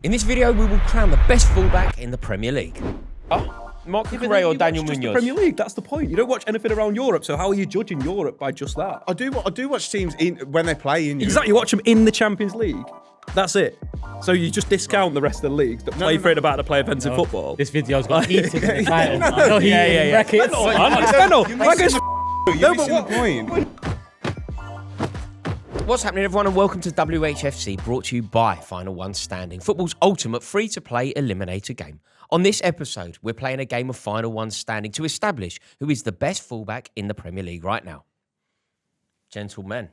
In this video, we will crown the best fullback in the Premier League. Marc Cucurella or Daniel Munoz? The Premier League, that's the point. You don't watch anything around Europe, so how are you judging Europe by just that? I do watch teams when they play in Europe. Exactly, you watch them in the Champions League. That's it. So you just discount the rest of the leagues that play for it about to play offensive football. This video's got heated in the title. I know brackets. What's happening, everyone, and welcome to WHFC, brought to you by Final One Standing, football's ultimate free-to-play eliminator game. On this episode, we're playing a game of Final One Standing to establish who is the best fullback in the Premier League right now. Gentlemen.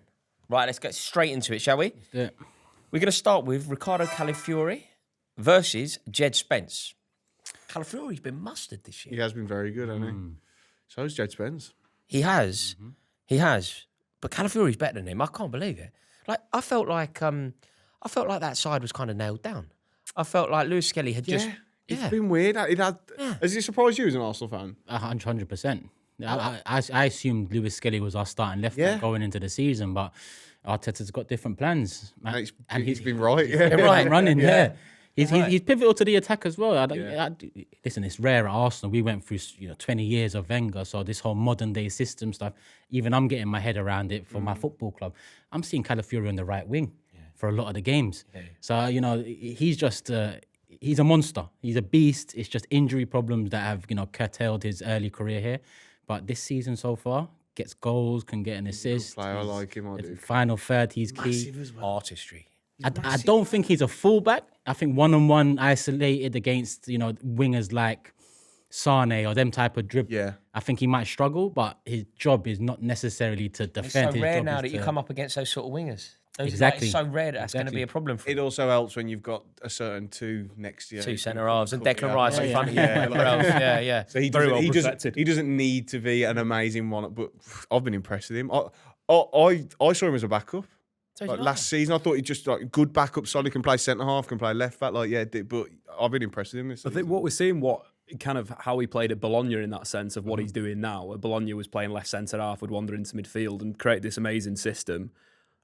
Right, let's get straight into it, shall we? Yeah. We're going to start with Riccardo Calafiori versus Djed Spence. Calafiori's been mustard this year. He has been very good, hasn't he? So has Djed Spence. He has. He has. But Calafiori's better than him. I can't believe it. Like I felt like that side was kind of nailed down. I felt like Lewis-Skelly had just. It's been weird. Has it surprised you as an Arsenal fan? 100%. I assumed Lewis-Skelly was our starting left back going into the season, but Arteta's got different plans. And he's been right. Right, running, He's pivotal to the attack as well. Listen, it's rare at Arsenal. We went through 20 years of Wenger, so this whole modern day system stuff, even I'm getting my head around it for my football club. I'm seeing Calafiori on the right wing for a lot of the games. Yeah. So, he's just, he's a monster. He's a beast. It's just injury problems that have, curtailed his early career here. But this season so far, gets goals, can get an assist. I like him, I do. Final third, he's key. Massive as well. Artistry. I don't think he's a fullback. I think one-on-one isolated against, wingers like Sane or them type of dribble. Yeah. I think he might struggle, but his job is not necessarily to defend. It's so rare now that you come up against those sort of wingers. Exactly. It's so rare that that's going to be a problem for him. It also helps when you've got a certain two next year. Two centre-halves and Declan Rice in front of you. Yeah. So he doesn't need to be an amazing one, but I've been impressed with him. I saw him as a backup. Last season, I thought he just good backup, solid, can play centre half, can play left back, but I've been impressed with him this season. I think what we're seeing, how he played at Bologna in that sense of what he's doing now. Bologna was playing left centre half, would wander into midfield and create this amazing system.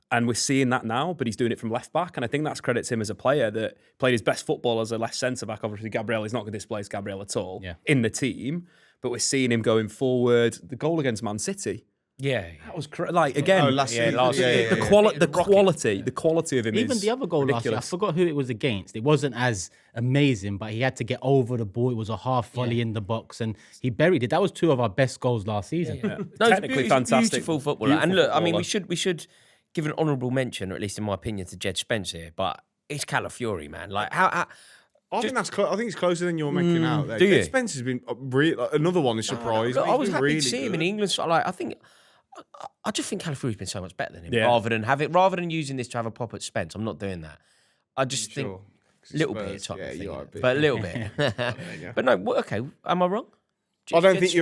And we're seeing that now, but he's doing it from left back. And I think that's credits him as a player that played his best football as a left centre back. Obviously, Gabriel is not going to displace Gabriel at all in the team, but we're seeing him going forward. The goal against Man City. Yeah, that was again. Last season. The quality of him. Even is the other goal last year, I forgot who it was against. It wasn't as amazing, but he had to get over the ball. It was a half volley in the box, and he buried it. That was two of our best goals last season. No, technically fantastic, beautiful footballer. And look, I mean, we should give an honourable mention, or at least in my opinion, to Djed Spence here. But it's Calafiori, man. Like how. I think it's closer than you're making out. There. Do you? Spence has been another one is surprised. I was happy really to see him in England. So, I just think Calafiori's been so much better than him. Yeah. Rather than using this to have a pop at Spence, I'm not doing that. I just think a little bit, but a little bit. But no, okay. Am I wrong? I don't think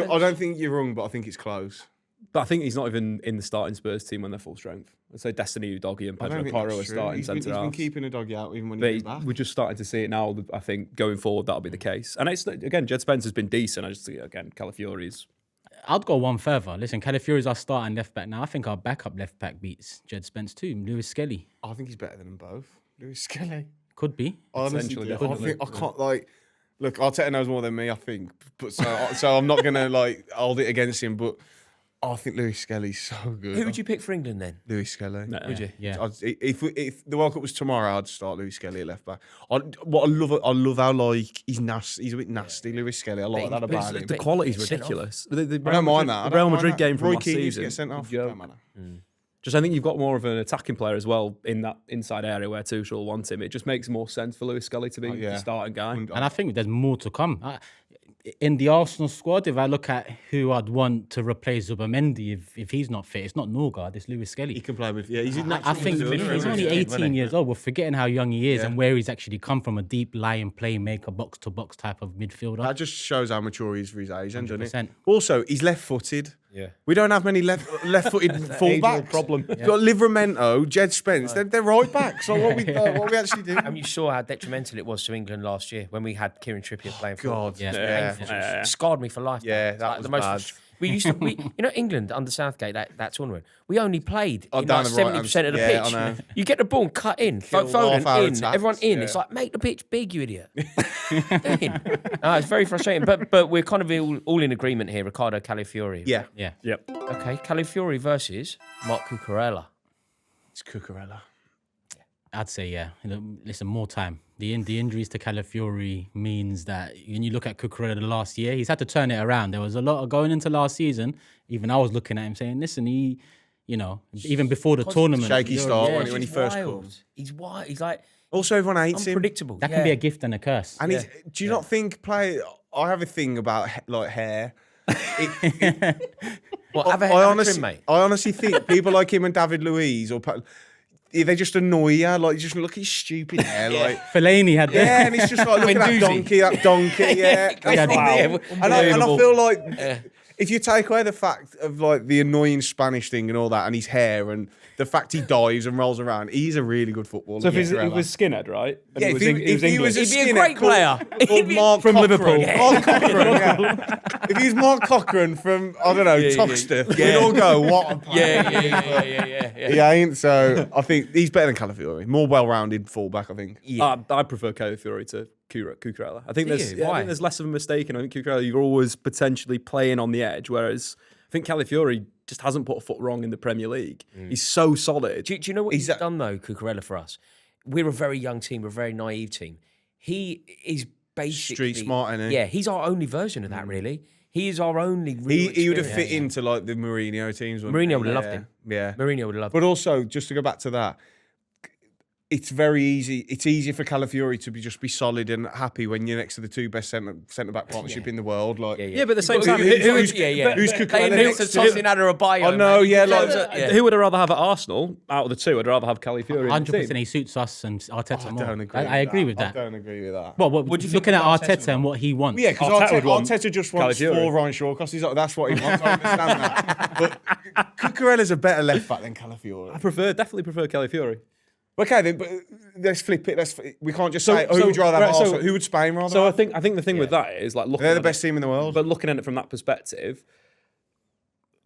you're wrong, but I think it's close. But I think he's not even in the starting Spurs team when they're full strength. I'd say Destiny Udogie and Pedro Porro are starting centre half. He's been keeping a doggy out even when he's back. We're just starting to see it now. I think going forward that'll be the case. And it's again, Djed Spence has been decent. I just think again, Calafiori's. I'd go one further. Listen, Calafiori's our starting left back now. I think our backup left back beats Djed Spence too. Lewis-Skelly. I think he's better than them both. Lewis-Skelly. Could be. Honestly, I can't look, Arteta knows more than me, I think. But so I'm not gonna hold it against him, but I think Lewis-Skelly's so good. Who would you pick for England then? Lewis-Skelly. No, would you? Yeah. If the World Cup was tomorrow, I'd start Lewis-Skelly at left back. I love how he's nasty. He's a bit nasty, Lewis-Skelly. I like that about him. The quality's ridiculous. I don't mind that. The Real Madrid game from Roy last Keane season. Get sent off. Don't matter. Just I think you've got more of an attacking player as well in that inside area where Tuchel wants him. It just makes more sense for Lewis-Skelly to be the starting guy. And I think there's more to come. In the Arsenal squad, if I look at who I'd want to replace Zubimendi if he's not fit, it's not Norgard, it's Lewis-Skelly. He can play with, he's in I think he's only 18 years old. We're forgetting how young he is and where he's actually come from, a deep lying playmaker, box-to-box type of midfielder. That just shows how mature he is for his age, doesn't it? 100%. Also, he's left-footed. Yeah. We don't have many left-footed fullbacks. problem. We've got Livramento, Djed Spence. They're right backs. So what we actually do? And you saw how detrimental it was to England last year when we had Kieran Trippier playing for God, It scarred me for life. Yeah, that was the most bad. We used to, England under Southgate, that tournament, we only played in down like the right 70% of the hand- yeah, I know. pitch. You get the ball and cut in, Kill Foden half-hour in, attacks, everyone in. yeah. It's like, make the pitch big, you idiot. In. No, it's very frustrating. But we're kind of all in agreement here, Riccardo Calafiori. Yeah, Yeah. Yep. Okay, Calafiori versus Marc Cucurella. it's Cucurella. I'd say, yeah. Listen, more time. The injuries to Calafiori means that when you look at Cucurella the last year, he's had to turn it around. There was a lot of going into last season. Even I was looking at him saying, listen, even before the tournament. Shaky start when he He's first wild. comes. He's wild. He's like Also, everyone hates him. unpredictable. That can be a gift and a curse. And do you not think I have a thing about like hair. What, I have a honestly, trim, mate. I honestly think people like him and David Luiz they just annoy you. Like, you just look at his stupid hair. Like, Fellaini had that. yeah, and it's just like, look at that donkey. Yeah. And I feel like if you take away the fact of like the annoying Spanish thing and all that, and his hair and the fact he dives and rolls around, he's a really good footballer. So if he was skinhead, right? And Yeah, he was if he was English. He'd be a great player. Called Mark From Cochran. Liverpool. Mark Cochran, yeah. If he was Mark Cochran from, I don't know, Toxteth, we'd all go, what a player. Yeah. He ain't, so I think he's better than Calafiori. More well-rounded fullback, I think. I prefer Calafiori to Cucurella. I think Do there's you? Why? I think there's less of a mistake, and I think Cucurella you're always potentially playing on the edge, whereas I think Calafiori just hasn't put a foot wrong in the Premier League. He's so solid. Do you know what he's done though, Cucurella, for us? We're a very young team, we're a very naive team. He is basically Street smart, isn't he? Yeah, he's our only version of that, really. He is our only real He would have experience. fit into like the Mourinho teams. wouldn't he? Mourinho would have loved him. Yeah. Mourinho would have loved But him. also, just to go back to that, it's very easy. It's easier for Calafiori to just be solid and happy when you're next to the two best centre back partnership in the world. Like, Yeah, but at the same time, who's who's Cucurella They next to to? tossing out a bio. I know, yeah, like who would I rather have at Arsenal out of the two? I'd rather have Calafiori. 100% he suits us and Arteta more. I don't agree. I agree with I that. don't agree with that. Well, do you think looking at about Arteta and what he wants. Yeah, because Arteta would want Arteta just wants Calafiori. 4 Ryan Shawcross. He's like, that's what he wants. I understand that. But Cucurella's a better left back than Calafiori. definitely prefer Calafiori. Okay, then, but let's flip it. We can't just say, who would you rather have? right, Arsenal? Who would Spain rather So have? I think the thing with that is like looking They're the at best team in the world. But looking at it from that perspective,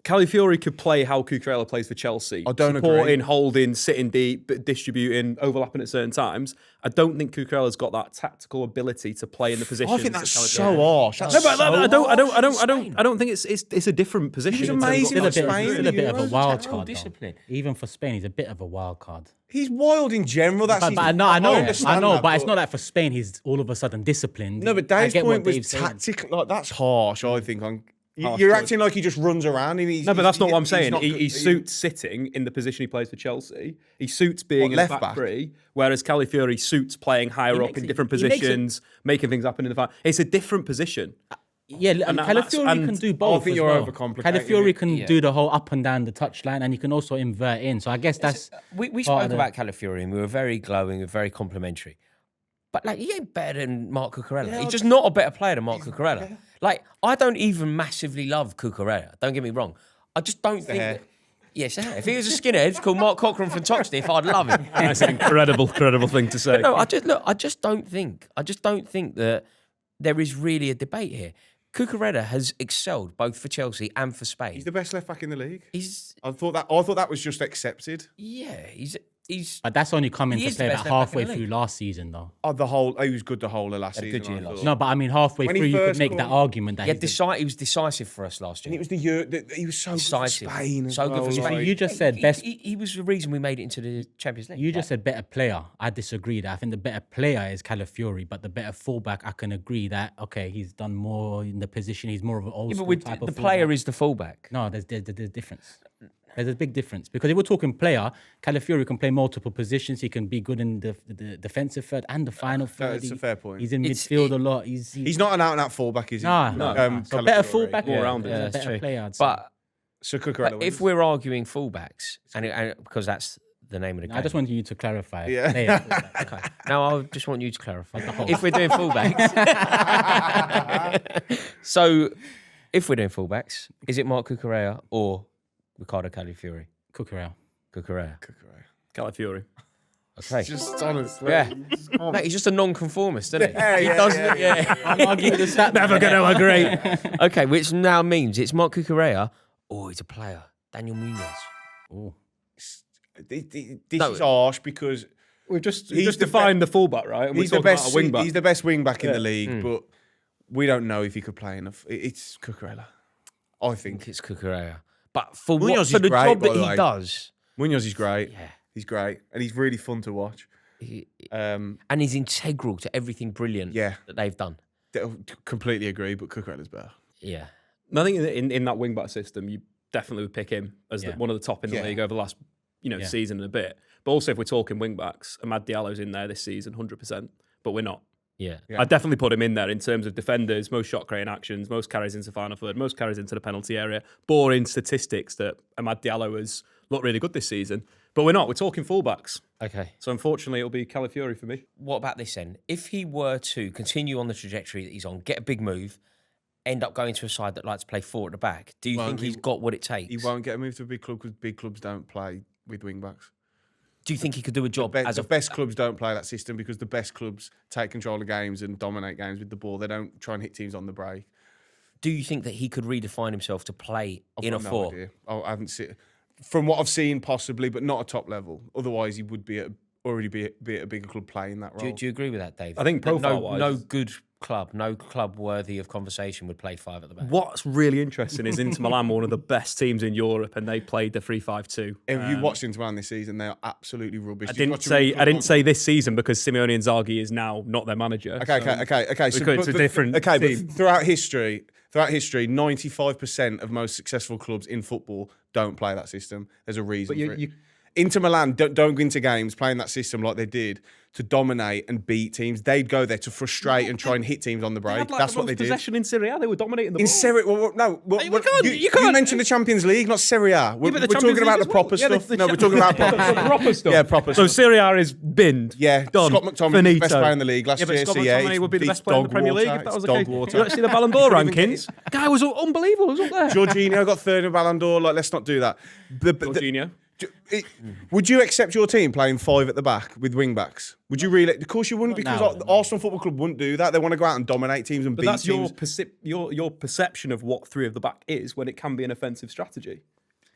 Calafiori could play how Cucurella plays for Chelsea. I don't supporting, agree. holding, sitting deep, but distributing, overlapping at certain times. I don't think Cucurella's got that tactical ability to play in the position. I think that's so harsh. That's No, but so I don't think it's a different position. He's in terms of- amazing. Still a bit, Spain, still a bit of a Euros, wild tactical card. discipline. Though. Even for Spain, he's a bit of a wild card. He's wild in general. That's But I know, but it's not like for Spain he's all of a sudden disciplined. No, but I Dave's get what point was Dave's saying. tactical. Like, that's harsh, I think. Harsh, You're but- acting like he just runs around. And he's, No, but that's not what I'm saying. not He good- suits sitting in the position he plays for Chelsea. He suits being in left the back back? three, whereas Calafiori suits playing higher up makes in it- different he makes it- positions, making things happen in the fight. It's a different position. Yeah, And Calafiori that's- can do both. I think as you're well. overcomplicating Calafiori it. can do the whole up and down the touchline, and he can also invert in. So I guess that's We part spoke of the- about Calafiori and we were very glowing and very complimentary. But like, he ain't better than Marc Cucurella. He's just not a better player than Marc Cucurella. Like, I don't even massively love Cucurella. Don't get me wrong. I just don't think. hair. That, yes, if he was a skinhead called Mark Cochran from Toxteth, I'd love him. That's an incredible thing to say. No, I just don't think that there is really a debate here. Cucurella has excelled both for Chelsea and for Spain. He's the best left back in the league. He's I thought that was just accepted. he's But that's only coming He to is the play best about left back in halfway the through league. last season, though. He was good the whole of last Had a season. good year I last thought. season. No, but I mean halfway When he through, you could first make got- that argument that he was decisive for us last And year. it was the year that he was so good for Decisive. Spain. as So good well, for Spain. like- You just said best. He was the reason we made it into the Champions League. You just said better player. I disagree. That I think the better player is Calafiori, but the better fullback, I can agree that okay, he's done more in the position. He's more of an old Yeah, school but type the of player fullback. is the fullback. No, there's a difference. There's a big difference because if we're talking player, Calafiori can play multiple positions. He can be good in the defensive third and the final third. it's a fair point. He's in It's- midfield a lot. He's not an out-and-out fullback, is he? no. So Calafiori. better fullback, More yeah, rounded. yeah, that's better true. player. I'd say. But So Cucurella if wins. we're arguing fullbacks, and because that's the name of the game. I just wanted you to clarify. Yeah. Player, fullback. Okay. Now I just want you to clarify. whole- If we're doing fullbacks. So, if we're doing fullbacks, is it Marc Cucurella or Riccardo Calafiori? Cucurella. Cucurella. Calafiori. Okay. Just honestly. Yeah. Mate, he's just a non-conformist, isn't he? He yeah, doesn't. Yeah. I'm arguing the stat. Never going to agree. Okay, which now means it's Marc Cucurella or he's a player. Daniel Munoz. Oh. This is harsh because We've just He's defined the fullback, right? And he's we're the talking best. about a wing back. He's the best wing back in the league, but we don't know if he could play enough. It's Cucurella, I I think. think it's Cucurella. But for Munoz for is the great, job by that the he way. does, Munoz is great. yeah, He's great, and he's really fun to watch. and he's integral to everything brilliant Yeah. that they've done. Completely agree, but Cucurella's better. Yeah. I think in that wing back system, you definitely would pick him as one of the top in the Yeah. league over the last season and a bit. But also, if we're talking wing backs, Amad Diallo's in there this season, 100%. But we're not. Yeah. I'd definitely put him in there in terms of defenders, most shot creating actions, most carries into final third, most carries into the penalty area. Boring statistics that Amad Diallo has looked really good this season. But we're not. We're talking fullbacks. Okay. So unfortunately, it'll be Calafiori for me. What about this then? If he were to continue on the trajectory that he's on, get a big move, end up going to a side that likes to play four at the back, do you think he's got what it takes? He won't get a move to a big club because big clubs don't play with wing backs. Do you think he could do a job The best clubs don't play that system because the best clubs take control of games and dominate games with the ball. They don't try and hit teams on the break. Do you think that he could redefine himself to play in a I've got four? No idea. I haven't seen. From what I've seen, possibly, but not a top level. Otherwise, he would already be at a bigger club playing that role. Do you agree with that, Dave? I think That profile-wise- no good club, no club worthy of conversation would play five at the back. What's really interesting is Inter Milan were one of the best teams in Europe, and they played the 3-5-2. If you watched Inter Milan this season, they are absolutely rubbish. I didn't say this season because Simeone Inzaghi is now not their manager. Okay. So, It's a different Okay, team. but throughout history, 95% of most successful clubs in football don't play that system. There's a reason for it. Inter Milan don't go into games playing that system like they did to dominate and beat teams. They'd go there to frustrate and try and hit teams on the break. That's what they did. Possession in Serie A, they were dominating the In ball. Serie, you can't. mentioned the Champions League, not Serie A. We're but the talking Champions about League the proper as well. Yeah, stuff. No, we're talking about proper stuff. proper stuff. Yeah, proper So stuff. Serie A is binned. Yeah, done. Scott McTominay, Finito. best player in the league last Yeah, but year. Scott So yeah, McTominay would be the it's best player in the dog Premier League water, if that was it's the dog case. water. You don't see the Ballon d'Or couldn't even rankings. Guy was unbelievable. He was up there. Jorginho got third in Ballon d'Or. Like, let's not do that. Jorginho. Would you accept your team playing five at the back with wing backs? Would you really? Of course you wouldn't, because Arsenal Football Club wouldn't do that. They want to go out and dominate teams and But beat that's teams. your perception of what three of the back is when it can be an offensive strategy.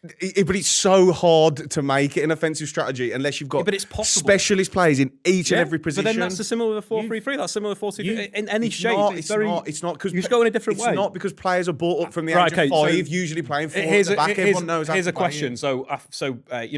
But it's so hard to make it an offensive strategy unless you've got but it's possible. specialist players in each and every position. But then that's similar with a 4-3-3. That's similar with 4-2-3. In any shape, It's not because you just go in a different way. It's not because players are brought up from the Right, age of okay, five, so usually playing four at the back. Everyone knows. Here's how a to play question. it. So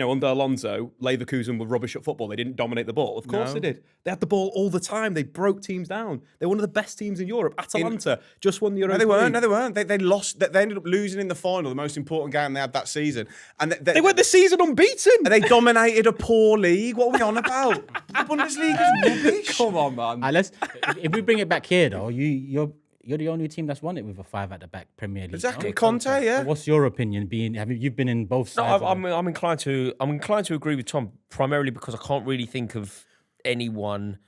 under Alonso, Leverkusen were rubbish at football. They didn't dominate the ball. Of course No. they did. They had the ball all the time. They broke teams down. They're one of the best teams in Europe. Atalanta just won the Europa League. No, they weren't. They lost. They ended up losing in the final, the most important game they had that season. And They went the season unbeaten. they dominated a poor league. What are we on about? The Bundesliga's rubbish. Come on, man. If we bring it back here, though, you're the only team that's won it with a five at the back Premier League. Exactly, no? Conte. Yeah. What's your opinion? You've been in both No, sides? I'm inclined to agree with Tom, primarily because I can't really think of anyone.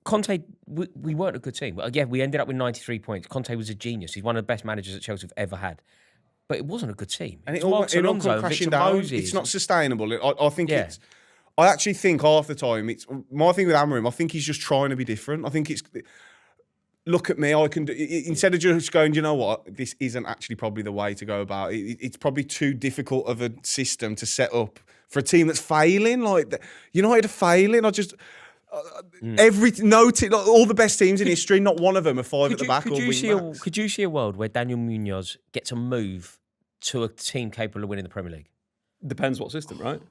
Conte, we weren't a good team. But again, we ended up with 93 points. Conte was a genius. He's one of the best managers that Chelsea have ever had. But it wasn't a good team. And it It's all Marcos come Alonso, crashing Victor down. Moses. It's not sustainable. I think Yeah. I actually think half the time it's my thing with Amorim. I think he's just trying to be different. I think it's. Look at me. I can do instead of just going. You know what? This isn't actually probably the way to go about it. It's probably too difficult of a system to set up for a team that's failing. Like United are failing. I just. All the best teams in history, not one of them are five at the back or wing backs. Could you see a world where Daniel Munoz gets a move to a team capable of winning the Premier League? Depends what system, right?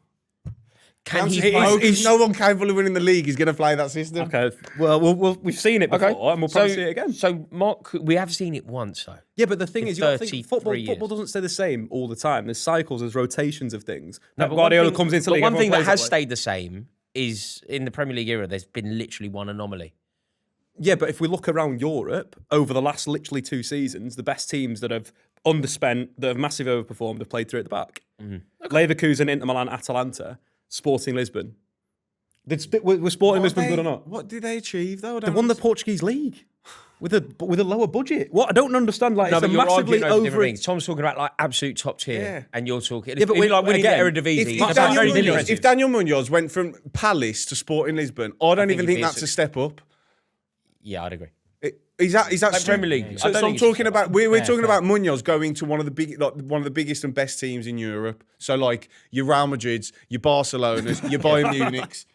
Can he? Because no one capable of winning the league is going to play that system. Okay. Well, we've seen it before, and we'll probably see it again. So, Mark, we have seen it once, though. Yeah, but the thing is, you got to think 33 football doesn't stay the same all the time. There's cycles, there's rotations of things. No, Pep Guardiola comes into the league. One thing everyone that has plays way. stayed the same is in the Premier League era, there's been literally one anomaly. Yeah, but if we look around Europe over the last literally 2 seasons, the best teams that have underspent, that have massively overperformed, have played three at the back. Leverkusen, Inter Milan, Atalanta, Sporting Lisbon. Was Sporting Lisbon good or not? What did they achieve though? They won the Portuguese league. with a lower budget. What I don't understand, like, No, it's a but you're massively arguing over different over. things. Tom's talking about like absolute top tier, Yeah. and you're talking. Yeah, but when like winning the again, Eredivisie, If Daniel Munoz went from Palace to Sporting Lisbon, I don't even think that's a step up. yeah, I'd agree. Is that Like Premier League. So, I don't I'm think it's talking a about we're talking about Munoz going to one of the biggest and best teams in Europe. So like your Real Madrids, your Barcelonas, your Bayern Munichs.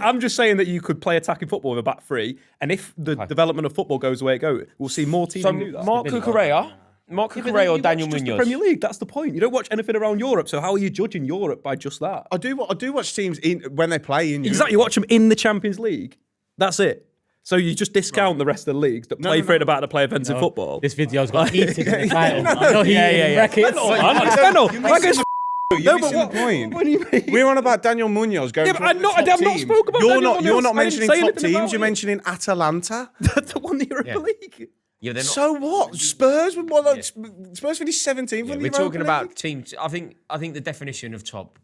I'm just saying that you could play attacking football with a back three, and if the development of football goes the way it goes, we'll see more teams So do that. Marc Cucurella or Daniel Just the Munoz? Premier League. That's the point. You don't watch anything around Europe, so how are you judging Europe by just that? I do watch teams when they play in Exactly. You watch them in the Champions League. That's it. So you just discount the rest of the leagues that play for it about to play offensive football. This video's got eating in the title. I know he brackets. You're missing the point. What do you mean? We're on about Daniel Munoz going. Yeah, but I've not spoke about Daniel You're Munoz. not I didn't mentioning say top anything about teams. You're it. mentioning Atalanta. That won the Europa League. Yeah, they're not. So what? Spurs would Spurs finished 17th. Yeah, in the we're Europa talking about League. teams. I think the definition of top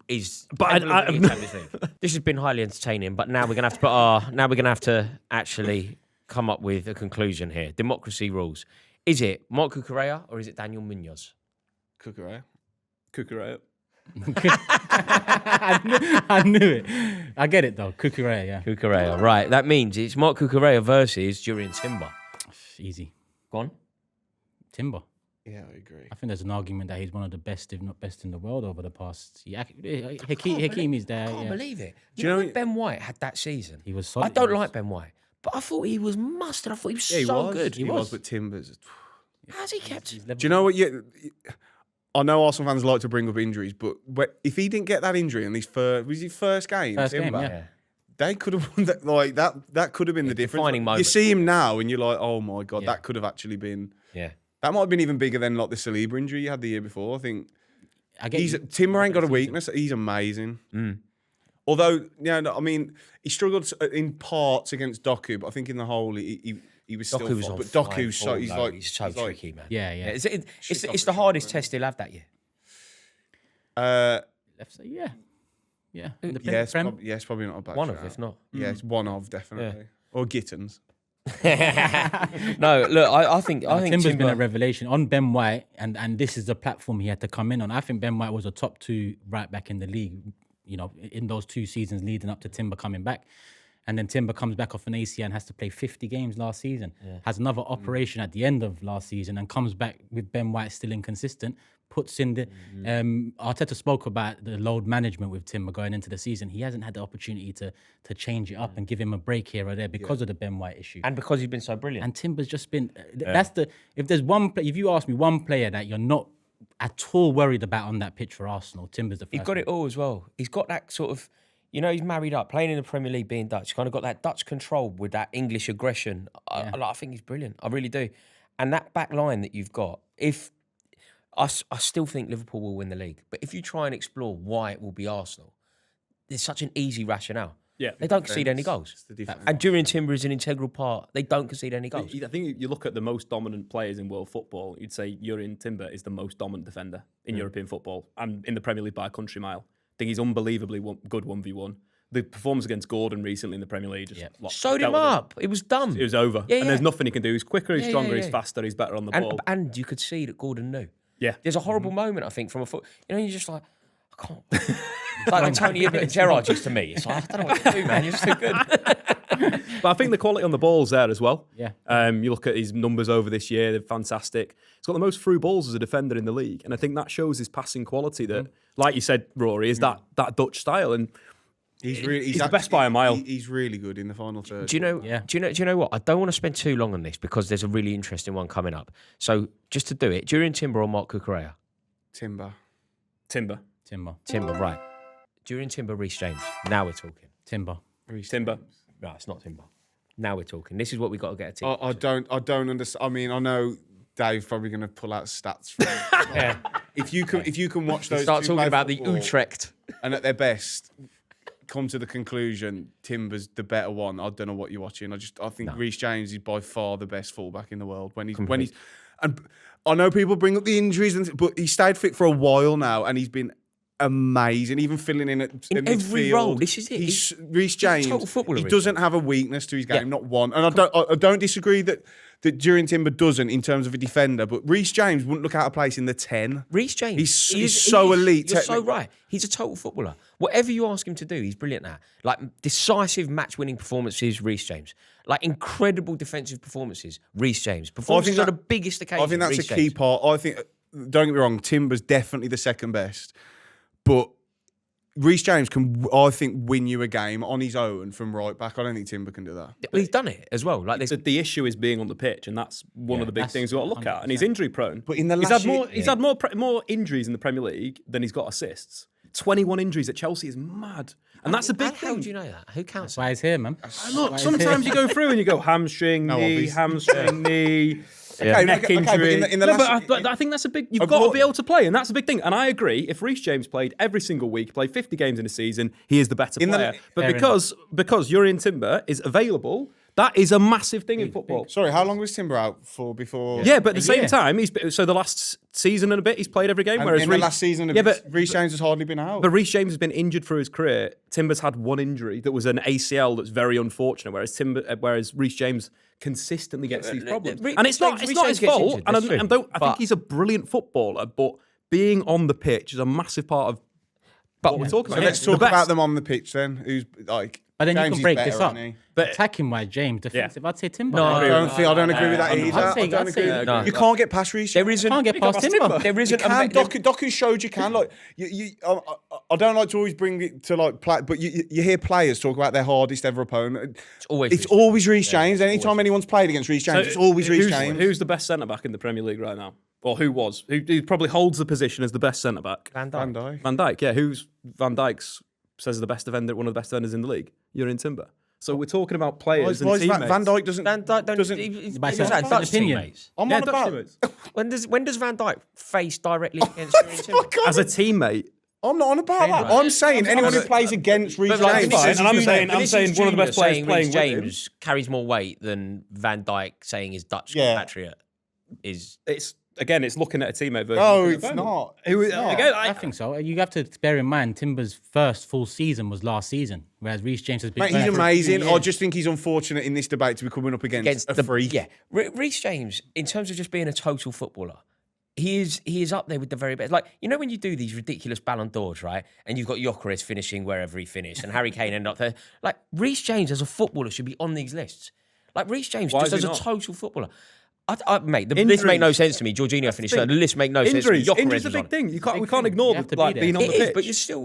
is. But Champions League. This has been highly entertaining, but now we're gonna have to actually come up with a conclusion here. Democracy rules. Is it Marc Cucurella or is it Daniel Munoz? Cucurella. I knew it. I get it though. Cucurella, yeah. Cucurella, right? That means it's Marc Cucurella versus Jurrien Timber. Easy. Go on. Timber. Yeah, I agree. I think there's an argument that he's one of the best, if not best, in the world over the past. Yeah, Hakimi's there. I can't Yeah. believe it. Do You you know know when Ben White had that season? He was I solid. don't like Ben White, but I thought he was mustard. I thought he was Yeah, he so was. good. He was, but Timbers. How's he kept? Do you know what? I know Arsenal fans like to bring up injuries, but if he didn't get that injury in his first game, First game, Timber, yeah. they could have won that. Like that could have been the difference. defining You moment. see him now, and you're like, oh my god, Yeah. that could have actually been. Yeah. That might have been even bigger than like the Saliba injury you had the year before. I think I get Timber ain't got a weakness. He's amazing. Although, I mean, he struggled in parts against Doku, but I think in the whole he was still. Doku was fine. on But fire Doku's form, he's though. like He's so tricky, man. Yeah, yeah. It's the hardest test he'll have that year. Left side, yeah. Yeah. In the Yes, Prem. probably not a bad One of, shout. if not. Yeah, it's one of definitely. Or Gittins. No, look, I think Timber's Timber. been a revelation on Ben White, and this is the platform he had to come in on. I think Ben White was a top 2 right back in the league, in those 2 seasons leading up to Timber coming back. And then Timber comes back off an ACL and has to play 50 games last season. Has another operation at the end of last season and comes back with Ben White still inconsistent. Puts in the Arteta spoke about the load management with Timber going into the season. He hasn't had the opportunity to change it up and give him a break here or there because of the Ben White issue. And because he's been so brilliant. And Timber's just been. If there's one if you ask me one player that you're not at all worried about on that pitch for Arsenal, Timber's the first. He's got it all as well. He's got that sort of, he's married up, playing in the Premier League, being Dutch. He's kind of got that Dutch control with that English aggression. I think he's brilliant. I really do. And that back line that you've got, I still think Liverpool will win the league. But if you try and explore why it will be Arsenal, there's such an easy rationale. Yeah. They don't concede any goals. And Jurrien Timber is an integral part. They don't concede any goals. I think you look at the most dominant players in world football, you'd say Jurrien Timber is the most dominant defender in European football and in the Premier League by a country mile. I think he's unbelievably good 1v1. The performance against Gordon recently in the Premier League just Sewed him up. It was dumb. It was over. Yeah, and there's nothing he can do. He's quicker, he's stronger, he's yeah. faster, he's better on the ball. And you could see that Gordon knew. Yeah. There's a horrible moment, I think, from a foot. You're just like, I can't. It's like when Tony Ibbott and Gerrard used to me. It's like, I don't know what to do, man. You're just too good. But I think the quality on the ball's there as well. Yeah. You look at his numbers over this year, they're fantastic. He's got the most through balls as a defender in the league. And I think that shows his passing quality that, like you said, Rory, is that Dutch style. And he's the best by a mile. He's really good in the final third. Do you know what? I don't want to spend too long on this because there's a really interesting one coming up. So just to do it, Jurrien Timber or Marc Cucurella? Timber, right. Jurrien Timber, Reece James. Now we're talking. Timber. No, it's not Timber. Now we're talking. This is what we got to get a team. I don't understand. I mean, I know Dave's probably going to pull out stats. From Yeah. If you can watch those, Start two talking play about the football Utrecht. and at their best, come to the conclusion Timber's the better one. I don't know what you're watching. I think Reece James is by far the best fullback in the world when he's and I know people bring up the injuries, but he stayed fit for a while now, and he's been amazing. Even filling in at every midfield. role. This is it. Reece James. a total footballer, He Reece doesn't have a weakness to his game, not one. And I don't disagree that Jurrien Timber doesn't in terms of a defender, but Reece James wouldn't look out of place in the 10. Reece James. He's so elite. You're so right. He's a total footballer. Whatever you ask him to do, he's brilliant at. Like decisive match-winning performances, Reece James. Like incredible defensive performances, Reece James. Performances on the biggest occasions. I think that's Reece a key James. part. I think, don't get me wrong, Timber's definitely the second best, but Reece James can, I think, win you a game on his own from right back. I don't think Timber can do that. Well, he's done it as well. Like The issue is being on the pitch, and that's one of the big things we've got to look at. And he's 100%. injury prone. But in the he's last had more injuries in the Premier League than he's got assists. 21 injuries at Chelsea is mad, and that's a big How thing. do you know that? Who counts? That's why he's here, man. Look, sometimes you go through and you go hamstring, knee, hamstring, knee. Neck injury. But in the last, but I think that's a big. You've got to be able to play, and that's a big thing. And I agree. If Reece James played every single week, played 50 games in a season, he is the better player. But because Jurrien Timber is available, that is a massive thing in football. Sorry, how long was Timber out for before? Yeah, but at the same time, the last season and a bit, he's played every game. And Whereas in the last season, Reece James has hardly been out. But Reece James has been injured through his career. Timber's had one injury that was an ACL that's very unfortunate. Whereas Reece James consistently gets these problems, and it's not his fault. And I think he's a brilliant footballer, but being on the pitch is a massive part of what we're talking So about. let's talk about them on the pitch then. Who's like? But then James you is can break better, this up. isn't he? But attacking wise, James, defensive, I'd say Timber. No, I don't agree with that either. I'd say You can't get past Reece. There isn't. can't get past Timber. There You isn't. can. Doc has showed you can. Like I don't like to always bring it to like play, but you hear players talk about their hardest ever opponent. It's always Reece James. Anytime anyone's played against Reece James, it's always Reece James. Who's the best centre back in the Premier League right now? Or who probably holds the position as the best centre back? Van Dijk. Van Dijk, yeah. Who's Van Dijk's says the best defender, one of the best defenders in the league? Jurrien Timber. So we're talking about players and teammates. Van Dijk doesn't. Van Dijk doesn't. But Is that Dutch opinion. teammates? I'm Yeah, on Dutch about. teammates. When does Van Dijk face directly against Jurrien Timber? As a teammate. I'm not on about that. I'm saying anyone who plays against Reece like, James. And I'm saying one of the best players saying playing Reece with him. James carries more weight than Van Dijk saying his Dutch Yeah. compatriot is. It's looking at a teammate versus. No, it's not. I think so. You have to bear in mind Timber's first full season was last season, whereas Reece James has been. Mate, he's amazing. I just think he's unfortunate in this debate to be coming up against a freak. Yeah, Reece James, in terms of just being a total footballer, he is up there with the very best. Like, you know when you do these ridiculous Ballon d'Ors, right? And you've got Gyökeres finishing wherever he finished, and Harry Kane ended up there. Like, Reece James as a footballer should be on these lists. Like, Reece James Why just is as he a not? total footballer. Mate, the list make no sense to me. Jorginho finished third. The list make no sense to me. Injuries Gyökeres a was big on. thing. We can't ignore have to like be being there. on the It is, pitch.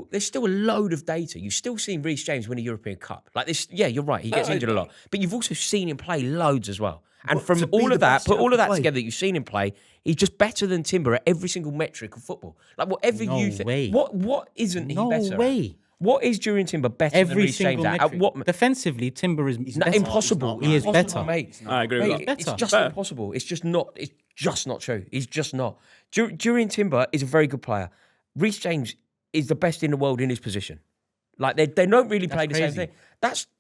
but there's still a load of data. You've still seen Reece James win a European Cup. Like this, yeah, you're right. He gets injured a lot, but you've also seen him play loads as well. And from to be all the of that, best, put you all have of to that play. together, you've seen him play. He's just better than Timber at every single metric of football. Like whatever No you think. way. What isn't he No better? way. At? What is Jurrien Timber better than Every Reece James single at? metric. At what? Defensively, Timber is better. Impossible. He is Impossible, better. mate. I agree with Mate, that. It's Better. just Fair. impossible. It's just not. It's just not true. He's just not. Jurrien Timber is a very good player. Reece James is the best in the world in his position. Like they don't really play the same crazy. thing.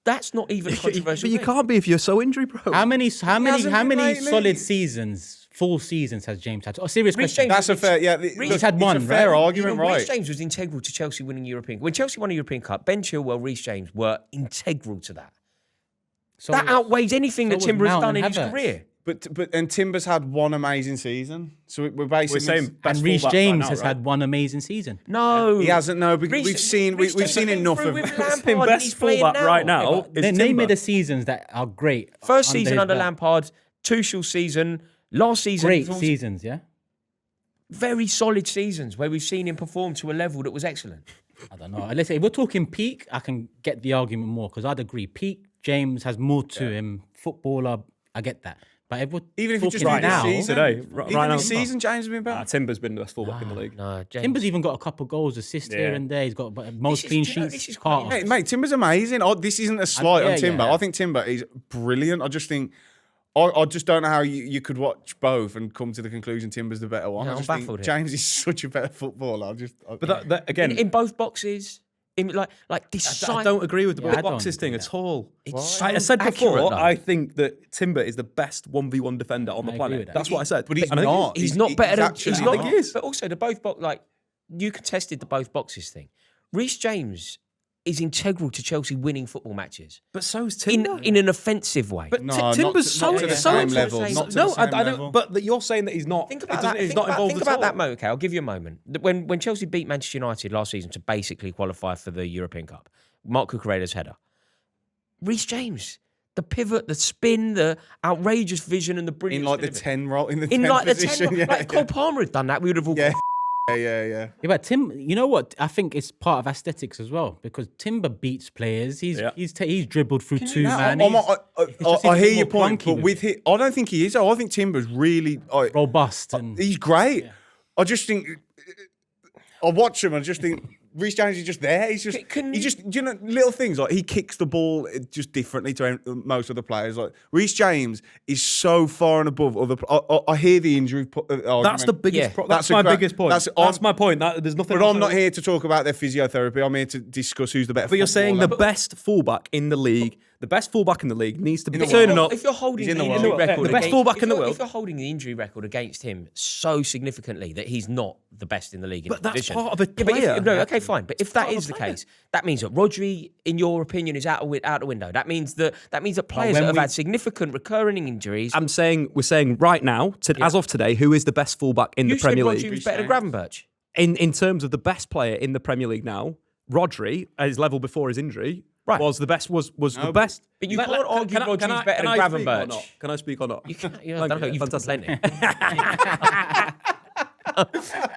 That's not even a controversial. But you thing. can't be if you're so injury prone. How many hasn't been lately. solid seasons, full seasons has James had? Oh, serious Reece question. James- That's a fair. Yeah, He's had one, It's a fair right? argument, Reece right? James was integral to Chelsea winning European. When Chelsea won a European Cup, Ben Chilwell, Reece James were integral to that. So That outweighs anything that was Timber has Mount done in and his Havertz. career. But Timber's had one amazing season, so we're basically We're saying best and Reece fullback James right now, has right? had one amazing season. No, he hasn't. No, because Reece- we've seen Reece we've James seen came enough through of. with Saying Lampard, and best he's playing fullback right now is Name Timber. me the seasons that are great. First season his under belt. Lampard, Tuchel season, last season. Great was seasons, yeah. very solid seasons where we've seen him perform to a level that was excellent. I don't know. Let's say if we're talking peak, I can get the argument more because I'd agree. Peak James has more to him. Footballer, I get that. But if we're Even if you talking just right now, season, today, right even now, this season, James has been better. Timber's been the best fullback in the league. No, James. Timber's even got a couple goals, assists here Yeah. and there. He's got most This is- clean do you know, sheets. this is Carter. crazy. Mate, Timber's amazing. This isn't a slight yeah, on Timber. yeah. I think Timber is brilliant. I just think. I just don't know how you could watch both and come to the conclusion Timber's the better one. Yeah, I I'm just think baffled here. James is such a better footballer. But that again, in both boxes, like this. I don't agree with the Yeah, I boxes don't thing agree at all. It's I so said accurate, before, though. I think that Timber is the best 1v1 defender on the I agree planet. with that. That's what I said. But he's And I think not. He's not better than. actually He's not. not. He is. But also the both box like. you contested the both boxes thing. Reece James is integral to Chelsea winning football matches. But so's Timber. In an offensive way. But No, Timber's not to the same level. Not Not to No, the same I level. don't. But you're saying that he's not. Think about that. He's not involved Think at about all. that moment, okay? I'll give you a moment. When Chelsea beat Manchester United last season to basically qualify for the European Cup, Marc Cucurella's header. Reece James, the pivot, the spin, the outrageous vision, and the brilliance. In like the 10 role, in the 10 in like the position. 10, yeah, like Cole Palmer had done that, we would have all. Yeah. Yeah. Yeah, but Tim, you know what? I think it's part of aesthetics as well because Timber beats players. He's dribbled through two man. I hear your point, but with I don't think he is. I think Timber's really robust and he's great. I just think I watch him and I just think Reece James is just there. He's just little things like he kicks the ball just differently to most other players. Like Reece James is so far and above other. I hear the injury. That's the biggest. Yeah. That's my biggest point. That's my point. There's nothing. But I'm not here to talk about their physiotherapy. I'm here to discuss who's the better. But you're saying the footballer. best fullback in the league. The best fullback in the league needs to be turning up. If you're holding He's the in the injury world. record, The best fullback in the world. If you're holding the injury record against him so significantly that he's not the best in the league in But his that's position. part of a Yeah, player. but okay, fine. But if that is the case, that means that Rodri, in your opinion, is out the window. That means that players that have had significant recurring injuries. We're saying right now, as of today, who is the best fullback in the Premier Rodri League? was better than Gravenberch. In terms of the best player in the Premier League now, Rodri, at his level before his injury, was the best. Was the best. But you can't argue Rodri's better than Gravenberch. Can I speak or not? You can't. I don't know. You've Fantastic. plenty.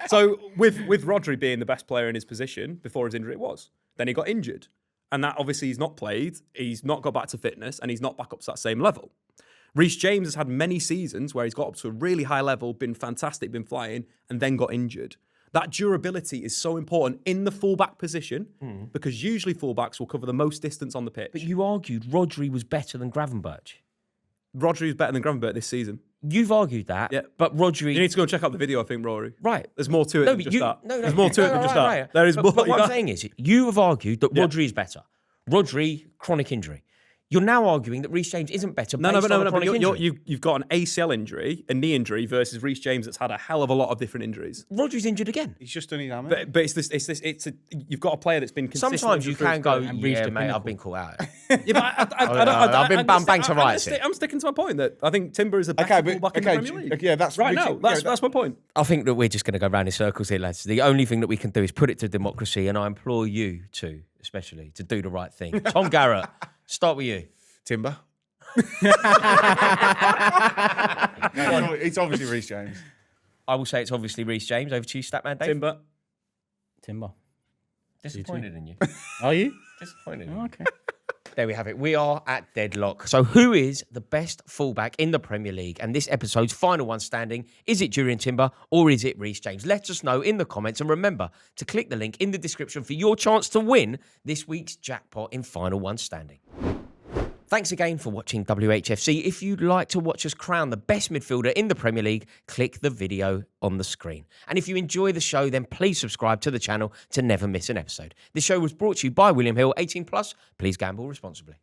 So with Rodri being the best player in his position before his injury, then he got injured, and that obviously he's not played. He's not got back to fitness, and he's not back up to that same level. Reece James has had many seasons where he's got up to a really high level, been fantastic, been flying, and then got injured. That durability is so important in the fullback position because usually fullbacks will cover the most distance on the pitch. But you argued Rodri was better than Gravenberch. Rodri is better than Gravenberch this season. You've argued that, Yeah. but Rodri... You need to go and check out the video, I think, Rory. Right. There's more to it than just that. No, There's more to it than just that. right. There is more. But what I'm saying is, you have argued that Rodri is better. Rodri, chronic injury. You're now arguing that Reece James isn't better based on a chronic injury. You've got an ACL injury, a knee injury, versus Reece James that's had a hell of a lot of different injuries. Rodri's injured again. He's just done his hammer. But you've got a player that's been consistent. Sometimes you can go, and reach yeah, the mate, pinnacle. I've been caught out. I'm banged to rights here. I'm sticking to my point that I think Timber is a better fullback in the Premier League. Yeah, that's right now. That's my point. I think that we're just going to go round in circles here, lads. The only thing that we can do is put it to democracy, and I implore you to, especially, to do the right thing. Tom Garrett, start with you. Timber. It's obviously Reece James. I will say it's obviously Reece James. Over to you, Statman Dave. Timber. Disappointed in you. Are you? Disappointed in you. Oh, okay. There we have it. We are at deadlock. So who is the best fullback in the Premier League? And this episode's final one standing, is it Jurrien Timber or is it Reece James? Let us know in the comments. And remember to click the link in the description for your chance to win this week's jackpot in final one standing. Thanks again for watching WHFC. If you'd like to watch us crown the best midfielder in the Premier League, click the video on the screen. And if you enjoy the show, then please subscribe to the channel to never miss an episode. This show was brought to you by William Hill, 18+. Please gamble responsibly.